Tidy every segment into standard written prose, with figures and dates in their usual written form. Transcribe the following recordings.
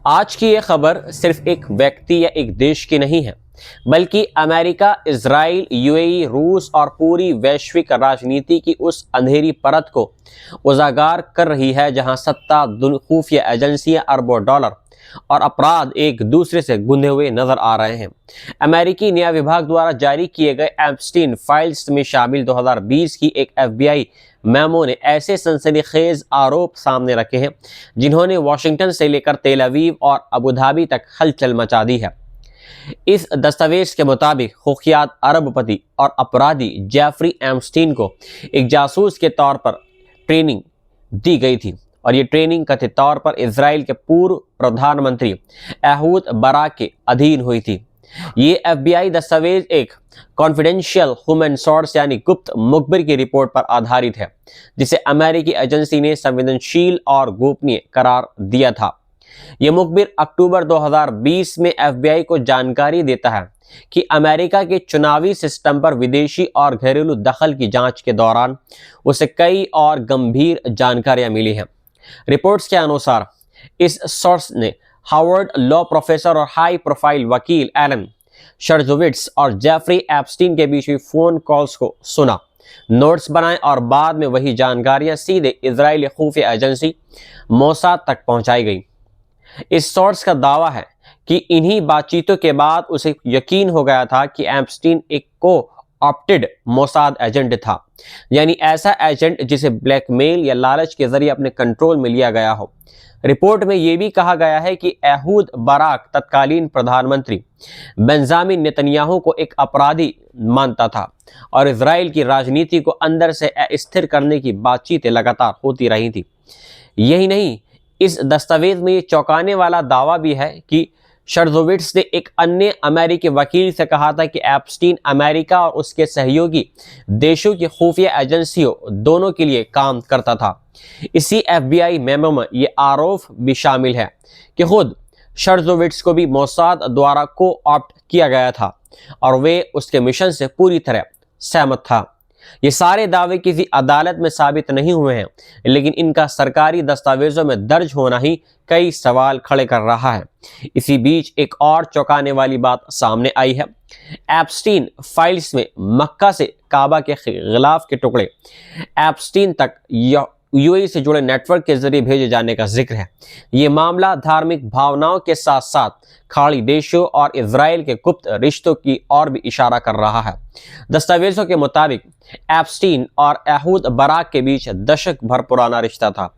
आज की ये खबर सिर्फ एक व्यक्ति या एक देश की नहीं है, बल्कि अमेरिका, इजराइल, यूएई, रूस और पूरी वैश्विक राजनीति की उस अंधेरी परत को उजागर कर रही है जहां सत्ता, खुफिया एजेंसियां, अरबों डॉलर और अपराध एक दूसरे से गुंदे हुए नजर आ रहे हैं। अमेरिकी न्याय विभाग द्वारा जारी किए गए एप्स्टीन फाइल्स में शामिल 2020 की एक एफबीआई मेमो ने ऐसे सनसनीखेज आरोप सामने रखे हैं जिन्होंने वॉशिंगटन से लेकर तेल अवीव और अबू धाबी तक हलचल मचा दी है। इस दस्तावेज के मुताबिक कुख्यात अरबपति और अपराधी जेफरी एप्स्टीन को एक जासूस के तौर पर ट्रेनिंग दी गई थी और ये ट्रेनिंग कथित तौर पर इजराइल के पूर्व प्रधानमंत्री एहूद बाराक के अधीन हुई थी। ये एफबीआई दस्तावेज एक कॉन्फिडेंशियल ह्यूमन सोर्स यानी गुप्त मुखबिर की रिपोर्ट पर आधारित है, जिसे अमेरिकी एजेंसी ने संवेदनशील और गोपनीय करार दिया था। यह मुखबिर अक्टूबर 2020 में एफबीआई को जानकारी देता है कि अमेरिका के चुनावी सिस्टम पर विदेशी और घरेलू दखल की जांच के दौरान उसे कई और गंभीर जानकारियां मिली हैं। रिपोर्ट्स के अनुसार इस सोर्स ने हार्वर्ड लॉ प्रोफेसर और हाई प्रोफाइल वकील एलन शर्जोविट्स और जेफरी एप्स्टीन के बीच हुई फोन कॉल्स को सुना, नोट्स बनाए और बाद में वही जानकारियां सीधे इजरायली खुफिया एजेंसी मोसाद तक पहुंचाई गई। इस सोर्स का दावा है कि इन्हीं बातचीतों के बाद उसे यकीन हो गया था कि एप्स्टीन एक को ऑप्टेड मोसाद एजेंट था, यानी ऐसा एजेंट जिसे ब्लैकमेल या लालच के जरिए अपने कंट्रोल में लिया गया हो। रिपोर्ट में यह भी कहा गया है कि एहूद बाराक तत्कालीन प्रधानमंत्री बेंजामिन नेतन्याहू को एक अपराधी मानता था और इजराइल की राजनीति को अंदर से अस्थिर करने की बातचीतें लगातार होती रही थी। यही नहीं, इस दस्तावेज में ये चौंकाने वाला दावा भी है कि शर्जोविट्स ने एक अन्य अमेरिकी वकील से कहा था कि एप्स्टीन अमेरिका और उसके सहयोगी देशों की खुफिया एजेंसियों दोनों के लिए काम करता था। इसी एफबीआई मेमो में ये आरोप भी शामिल है कि खुद शर्जोविट्स को भी मोसाद द्वारा को ऑप्ट किया गया था और वे उसके मिशन से पूरी तरह सहमत था। ये सारे दावे किसी अदालत में साबित नहीं हुए हैं, लेकिन इनका सरकारी दस्तावेजों में दर्ज होना ही कई सवाल खड़े कर रहा है। इसी बीच एक और चौंकाने वाली बात सामने आई है। एप्स्टीन फाइल्स में मक्का से काबा के खिलाफ के टुकड़े एप्स्टीन तक यूएई से जुड़े नेटवर्क के जरिए भेजे जाने का जिक्र है। ये मामला धार्मिक भावनाओं के साथ साथ खाड़ी देशों और इजराइल के गुप्त रिश्तों की ओर भी इशारा कर रहा है। दस्तावेजों के मुताबिक एप्स्टीन और एहूद बाराक के बीच दशक भर पुराना रिश्ता था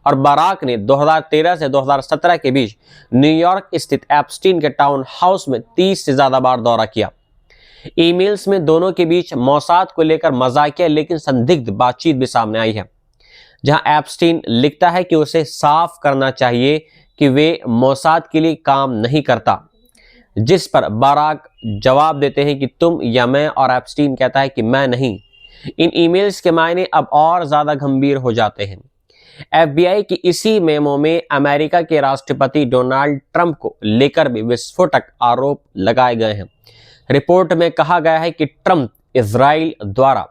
और बाराक ने 2013 से 2017 के बीच न्यूयॉर्क स्थित एप्स्टीन के टाउन हाउस में 30 से ज्यादा बार दौरा किया। ईमेल्स में दोनों के बीच मोसाद को लेकर मजाकिया लेकिन संदिग्ध बातचीत भी सामने आई है, जहां एप्स्टीन लिखता है कि उसे साफ करना चाहिए कि वे मोसाद के लिए काम नहीं करता, जिस पर बाराक जवाब देते हैं कि तुम या मैं, और एप्स्टीन कहता है कि मैं नहीं। इन ईमेल्स के मायने अब और ज्यादा गंभीर हो जाते हैं। एफबीआई की इसी मेमो में अमेरिका के राष्ट्रपति डोनाल्ड ट्रंप को लेकर भी विस्फोटक आरोप लगाए गए हैं। रिपोर्ट में कहा गया है कि ट्रंप इजराइल द्वारा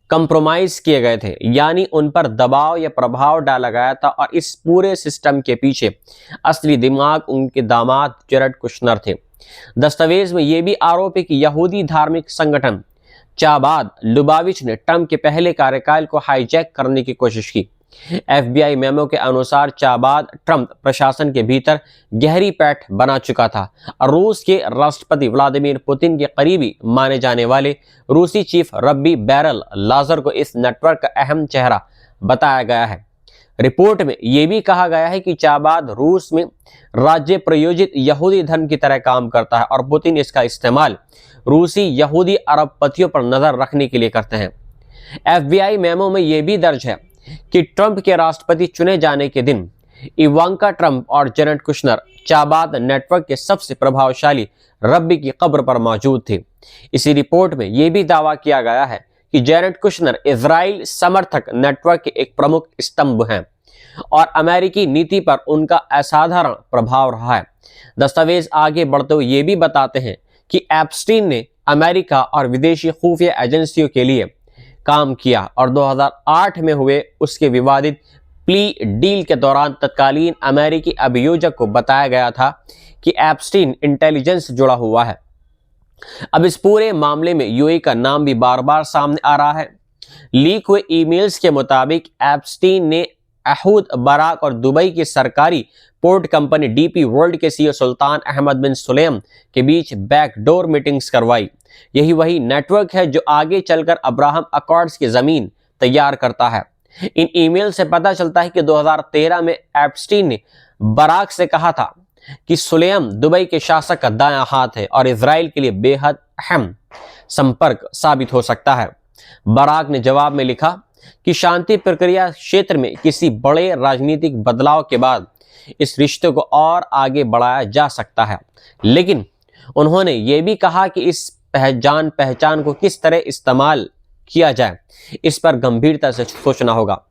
कंप्रोमाइज किए गए थे, यानी उन पर दबाव या प्रभाव डाला गया था और इस पूरे सिस्टम के पीछे असली दिमाग उनके दामाद जेरेड कुशनर थे। दस्तावेज में यह भी आरोप है कि यहूदी धार्मिक संगठन चाबाद लुबाविच ने ट्रंप के पहले कार्यकाल को हाईजैक करने की कोशिश की। एफबीआई मेमो के अनुसार चाबाद ट्रंप प्रशासन के भीतर गहरी पैठ बना चुका था और रूस के राष्ट्रपति व्लादिमीर पुतिन के करीबी माने जाने वाले रूसी चीफ रब्बी बैरल लाजर को इस नेटवर्क का अहम चेहरा बताया गया है। रिपोर्ट में यह भी कहा गया है कि चाबाद रूस में राज्य प्रयोजित यहूदी धर्म की तरह काम करता है और पुतिन इसका इस्तेमाल रूसी यहूदी अरबपतियों पर नजर रखने के लिए करते हैं। एफबीआई मेमो में यह भी दर्ज है कि ट्रंप के राष्ट्रपति चुने जाने के दिन इवांका ट्रंप और जेरेड कुशनर चाबाद नेटवर्क के सबसे प्रभावशाली रब्बी की कब्र पर मौजूद थे। इसी रिपोर्ट में यह भी दावा किया गया है कि जेरेड कुशनर इजराइल समर्थक नेटवर्क के एक प्रमुख स्तंभ हैं और अमेरिकी नीति पर उनका असाधारण प्रभाव रहा है। दस्तावेज आगे बढ़ते हुए ये भी बताते हैं कि एप्स्टीन ने अमेरिका और विदेशी खुफिया एजेंसियों के लिए काम किया और 2008 में हुए उसके विवादित प्ली डील के दौरान तत्कालीन अमेरिकी अभियोजक को बताया गया था कि एप्स्टीन इंटेलिजेंस से जुड़ा हुआ है। अब इस पूरे मामले में यूएई का नाम भी बार बार सामने आ रहा है। लीक हुए ईमेल्स के मुताबिक एप्स्टीन ने अहूद बराक और दुबई की सरकारी पोर्ट कंपनी डीपी वर्ल्ड के सीईओ सुल्तान अहमद बिन सुलेम के बीच बैकडोर मीटिंग्स करवाई। यही वही नेटवर्क है जो आगे चलकर अब्राहम अकॉर्ड्स की जमीन तैयार करता है। इन ईमेल से पता चलता है कि 2013 में एप्स्टीन ने बराक से कहा था कि सुलेम दुबई के शासक का दायां हाथ है और इजराइल के लिए बेहद अहम संपर्क साबित हो सकता है। बराक ने जवाब में लिखा कि शांति प्रक्रिया क्षेत्र में किसी बड़े राजनीतिक बदलाव के बाद इस रिश्ते को और आगे बढ़ाया जा सकता है, लेकिन उन्होंने ये भी कहा कि इस पहचान को किस तरह इस्तेमाल किया जाए इस पर गंभीरता से सोचना होगा।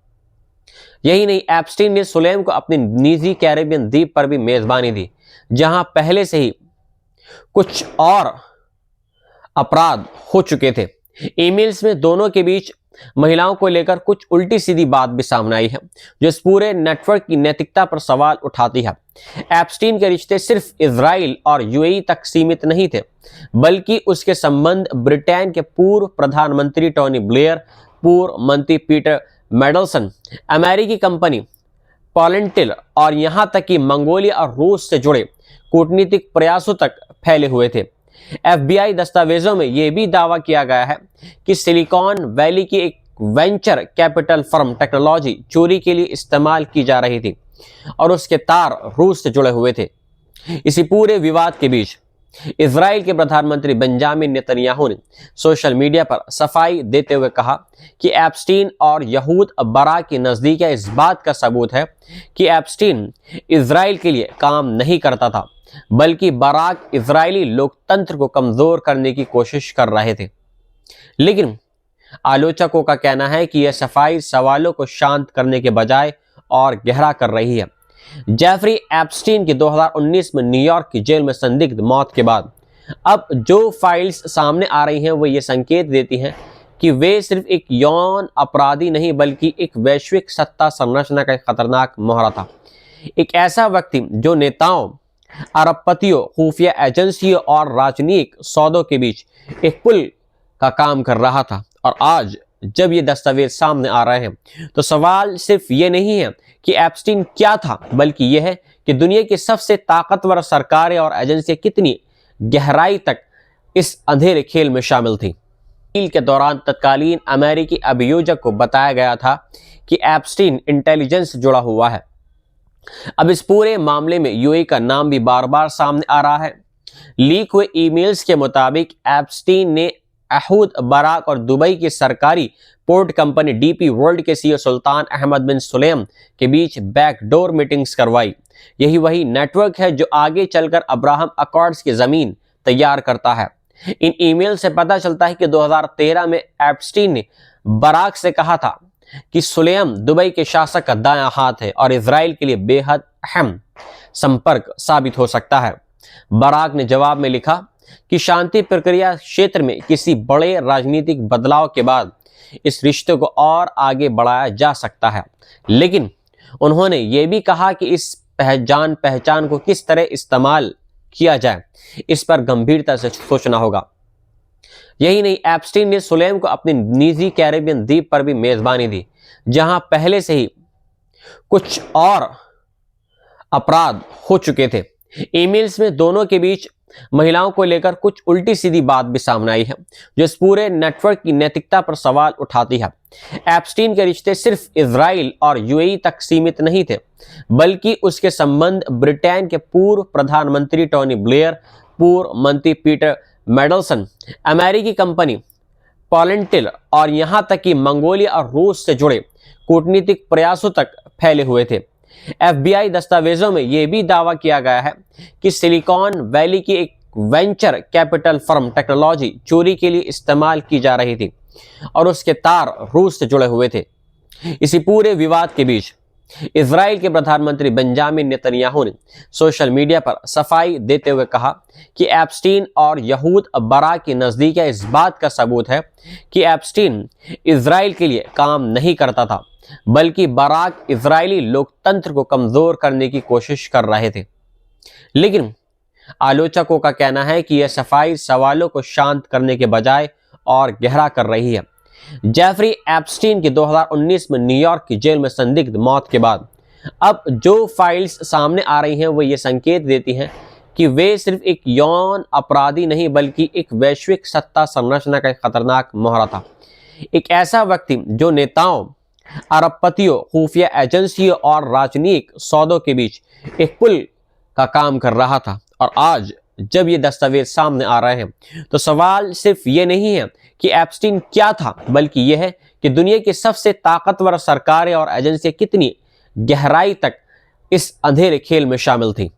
यही नहीं, एप्स्टीन ने सुलेम को अपनी निजी कैरेबियन द्वीप पर भी मेजबानी दी, जहां पहले से ही कुछ और अपराध हो चुके थे। ईमेल्स में दोनों के बीच महिलाओं को लेकर कुछ उल्टी सीधी बात भी सामने आई है, जो इस पूरे नेटवर्क की नैतिकता पर सवाल उठाती है। एप्स्टीन के रिश्ते सिर्फ इजराइल और यूएई तक सीमित नहीं थे, बल्कि उसके संबंध ब्रिटेन के पूर्व प्रधानमंत्री टोनी ब्लेयर, पूर्व मंत्री पीटर मेडल्सन, अमेरिकी कंपनी पॉलेंटिल और यहां तक कि मंगोलिया और रूस से जुड़े कूटनीतिक प्रयासों तक फैले हुए थे। एफबीआई दस्तावेजों में यह भी दावा किया गया है कि सिलिकॉन वैली की एक वेंचर कैपिटल फर्म टेक्नोलॉजी चोरी के लिए इस्तेमाल की जा रही थी और उसके तार रूस से जुड़े हुए थे। इसी पूरे विवाद के बीच इजराइल के प्रधानमंत्री बेंजामिन नेतन्याहू ने सोशल मीडिया पर सफाई देते हुए कहा कि एप्स्टीन और यहूद बराक की नजदीकियां इस बात का सबूत है कि एप्स्टीन इजराइल के लिए काम नहीं करता था, बल्कि बराक इजरायली लोकतंत्र को कमजोर करने की कोशिश कर रहे थे। लेकिन आलोचकों का कहना है कि यह सफाई सवालों को शांत करने के बजाय और गहरा कर रही है। जेफरी एप्स्टीन की 2019 में न्यूयॉर्क की जेल में संदिग्ध मौत के बाद अब जो फाइल्स सामने आ रही हैं वो ये संकेत देती हैं कि वे सिर्फ एक यौन अपराधी नहीं, बल्कि एक वैश्विक सत्ता संरचना का खतरनाक मोहरा था। एक ऐसा व्यक्ति जो नेताओं, अरबपतियों, खुफिया एजेंसियों और राजनीतिक सौदों के बीच एक पुल का काम कर रहा था। और आज जब ये दस्तावेज सामने आ रहे हैं तो सवाल सिर्फ ये नहीं है कि एप्स्टीन क्या था, बल्कि यह है कि दुनिया की सबसे ताकतवर सरकारें और एजेंसियां कितनी गहराई तक इस अंधेरे खेल में शामिल थी। डील के दौरान तत्कालीन अमेरिकी अभियोजक को बताया गया था कि एप्स्टीन इंटेलिजेंस से जुड़ा हुआ है। अब इस पूरे मामले में यूएई का नाम भी बार बार सामने आ रहा है। लीक हुए ईमेल्स के मुताबिक एप्स्टीन ने अहूद बराक और दुबई की सरकारी पोर्ट कंपनी डीपी वर्ल्ड के सीईओ सुल्तान अहमद बिन सुलेम के बीच बैकडोर मीटिंग्स करवाई। यही वही नेटवर्क है जो आगे चलकर अब्राहम अकॉर्ड्स की जमीन तैयार करता है। इन ईमेल से पता चलता है कि 2013 में एप्स्टीन ने बराक से कहा था कि सुलेम दुबई के शासक का दायां हाथ है और इजराइल के लिए बेहद अहम संपर्क साबित हो सकता है। बराक ने जवाब में लिखा कि शांति प्रक्रिया क्षेत्र में किसी बड़े राजनीतिक बदलाव के बाद इस रिश्ते को और आगे बढ़ाया जा सकता है, लेकिन उन्होंने ये भी कहा कि इस पहचान को किस तरह इस्तेमाल किया जाए इस पर गंभीरता से सोचना होगा। यही नहीं, एप्स्टीन ने सुलेम को अपनी निजी कैरेबियन द्वीप पर भी मेजबानी दी, जहां पहले से ही कुछ और अपराध हो चुके थे। ईमेल्स में दोनों के बीच महिलाओं को लेकर कुछ उल्टी सीधी बात भी सामने आई है, जो इस पूरे नेटवर्क की नैतिकता पर सवाल उठाती है। एप्स्टीन के रिश्ते सिर्फ इजराइल और यूएई तक सीमित नहीं थे, बल्कि उसके संबंध ब्रिटेन के पूर्व प्रधानमंत्री टोनी ब्लेयर, पूर्व मंत्री पीटर मेडल्सन, अमेरिकी कंपनी पॉलेंटिल और यहां तक कि मंगोलिया और रूस से जुड़े कूटनीतिक प्रयासों तक फैले हुए थे। एफबीआई दस्तावेजों में यह भी दावा किया गया है कि सिलिकॉन वैली की एक वेंचर कैपिटल फर्म टेक्नोलॉजी चोरी के लिए इस्तेमाल की जा रही थी और उसके तार रूस से जुड़े हुए थे। इसी पूरे विवाद के बीच इजराइल के प्रधानमंत्री बेंजामिन नेतन्याहू ने सोशल मीडिया पर सफाई देते हुए कहा कि एप्स्टीन और यहूद बरा की नजदीकियां इस बात का सबूत है कि एप्स्टीन इजराइल के लिए काम नहीं करता था, बल्कि बराक इजरायली लोकतंत्र को कमजोर करने की कोशिश कर रहे थे। लेकिन आलोचकों का कहना है कि यह सफाई सवालों को शांत करने के बजाय और गहरा कर रही है। जेफरी एप्स्टीन की 2019 में न्यूयॉर्क की जेल में संदिग्ध मौत के बाद अब जो फाइल्स सामने आ रही हैं वो ये संकेत देती हैं कि वे सिर्फ एक यौन अपराधी नहीं बल्कि एक वैश्विक सत्ता संरचना का एक खतरनाक मोहरा था। एक ऐसा व्यक्ति जो नेताओं, अरबपतियों, खुफिया एजेंसियों और राजनीतिक सौदों के बीच एक पुल का काम कर रहा था। और आज जब ये दस्तावेज सामने आ रहे हैं तो सवाल सिर्फ ये नहीं है कि एप्स्टीन क्या था, बल्कि यह है कि दुनिया की सबसे ताकतवर सरकारें और एजेंसियां कितनी गहराई तक इस अंधेरे खेल में शामिल थी।